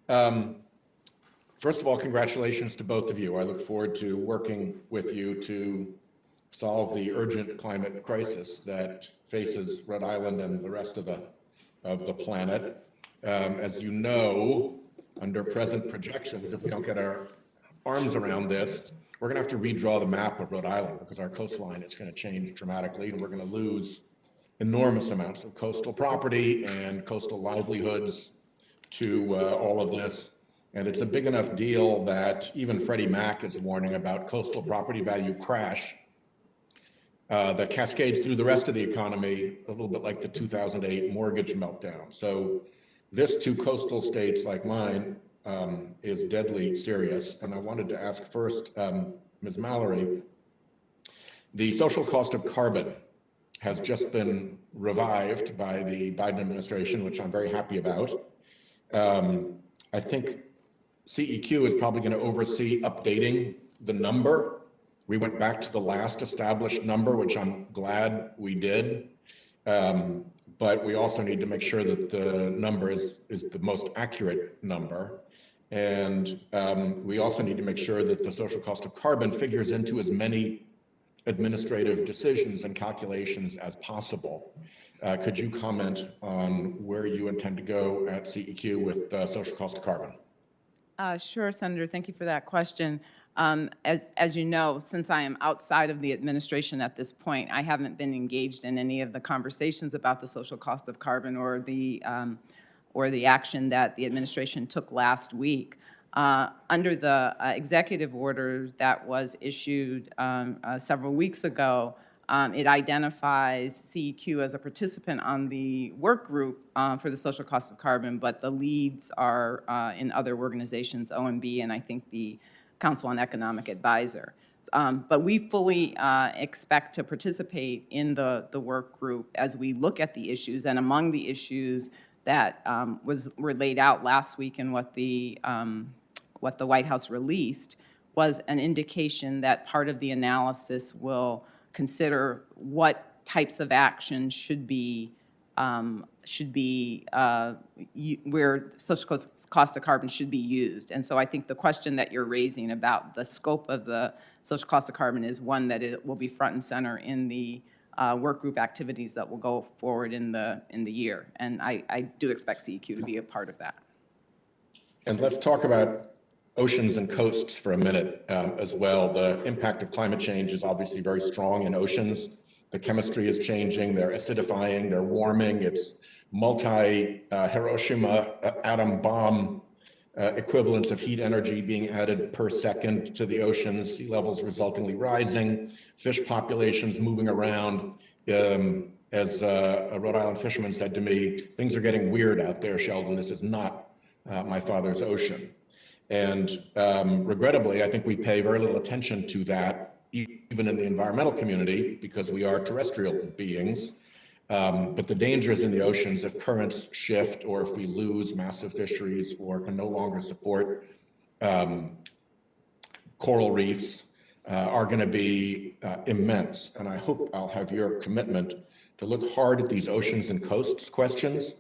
Um, First of all, congratulations to both of you. I look forward to working with you to solve the urgent climate crisis that faces Rhode Island and the rest of the planet. As you know, under present projections, if we don't get our arms around this, we're going to have to redraw the map of Rhode Island because our coastline is going to change dramatically, and we're going to lose enormous amounts of coastal property and coastal livelihoods to all of this. And it's a big enough deal that even Freddie Mac is warning about coastal property value crash that cascades through the rest of the economy, a little bit like the 2008 mortgage meltdown. So this to coastal states like mine is deadly serious. And I wanted to ask first, Ms. Mallory, the social cost of carbon has just been revived by the Biden administration, which I'm very happy about. I think CEQ is probably going to oversee updating the number. We went back to the last established number, which I'm glad we did. But we also need to make sure that the number is the most accurate number. And we also need to make sure that the social cost of carbon figures into as many administrative decisions and calculations as possible. Could you comment on where you intend to go at CEQ with social cost of carbon? Sure, Senator. Thank you for that question. As you know, since I am outside of the administration at this point, I haven't been engaged in any of the conversations about the social cost of carbon or the action that the administration took last week. Under the executive order that was issued several weeks ago, it identifies CEQ as a participant on the work group for the social cost of carbon, but the leads are in other organizations, OMB, and I think the Council on Economic Advisor. But we fully expect to participate in the work group as we look at the issues, and among the issues that were laid out last week and what the White House released was an indication that part of the analysis will consider what types of action should be where social cost of carbon should be used. And so I think the question that you're raising about the scope of the social cost of carbon is one that it will be front and center in the work group activities that will go forward in the year. And I do expect CEQ to be a part of that. And let's talk about oceans and coasts for a minute as well. The impact of climate change is obviously very strong in oceans. The chemistry is changing, they're acidifying, they're warming. It's multi-Hiroshima atom bomb equivalents of heat energy being added per second to the oceans, sea levels resultingly rising, fish populations moving around. As a Rhode Island fisherman said to me, things are getting weird out there, Sheldon. This is not my father's ocean. And regrettably, I think we pay very little attention to that, even in the environmental community, because we are terrestrial beings. But the dangers in the oceans, if currents shift or if we lose massive fisheries or can no longer support coral reefs, are going to be immense. And I hope I'll have your commitment to look hard at these oceans and coasts questions,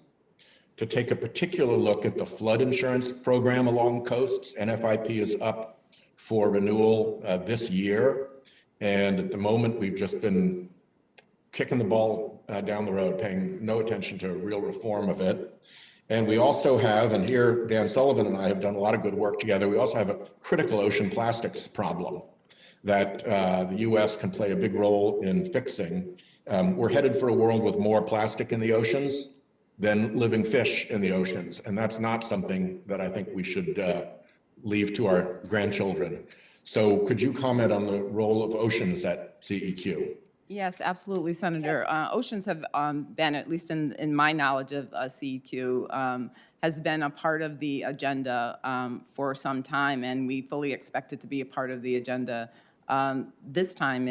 to take a particular look at the flood insurance program along coasts. NFIP is up for renewal this year. And at the moment, we've just been kicking the ball down the road, paying no attention to real reform of it. And we also have, and here Dan Sullivan and I have done a lot of good work together, we also have a critical ocean plastics problem that the US can play a big role in fixing. We're headed for a world with more plastic in the oceans than living fish in the oceans. And that's not something that I think we should leave to our grandchildren. So could you comment on the role of oceans at CEQ? Yes, absolutely, Senator. Oceans have been, at least in my knowledge of CEQ, has been a part of the agenda for some time, and we fully expect it to be a part of the agenda this time,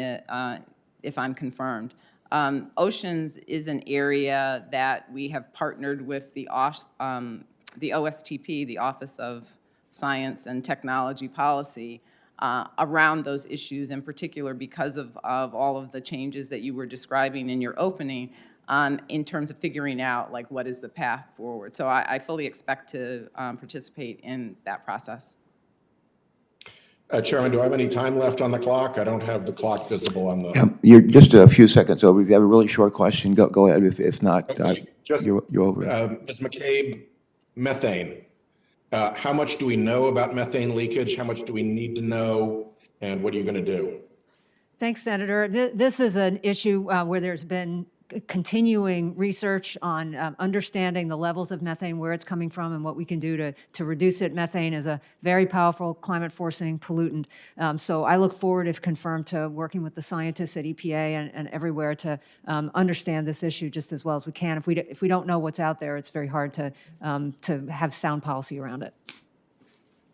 if I'm confirmed. Oceans is an area that we have partnered with the OSTP, the Office of Science and Technology Policy, around those issues, in particular because of all of the changes that you were describing in your opening. in terms of figuring out like what is the path forward. So I fully expect to participate in that process. Chairman, do I have any time left on the clock? I don't have the clock visible on the. Yeah, you're just a few seconds over. If you have a really short question, go ahead. If not, Okay, just, you're over. Ms. McCabe, methane. How much do we know about methane leakage? How much do we need to know? And what are you going to do? Thanks, Senator. This is an issue where there's been continuing research on understanding the levels of methane, where it's coming from, and what we can do to reduce it. Methane is a very powerful climate-forcing pollutant. So I look forward, if confirmed, to working with the scientists at EPA and everywhere to understand this issue just as well as we can. If we don't know what's out there, it's very hard to have sound policy around it.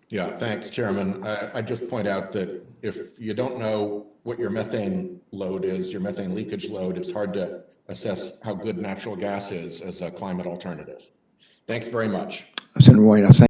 Yeah, thanks, Chairman. I just point out that if you don't know what your methane load is, your methane leakage load, it's hard to assess how good natural gas is as a climate alternative. Thanks very much. Senator Whitehouse,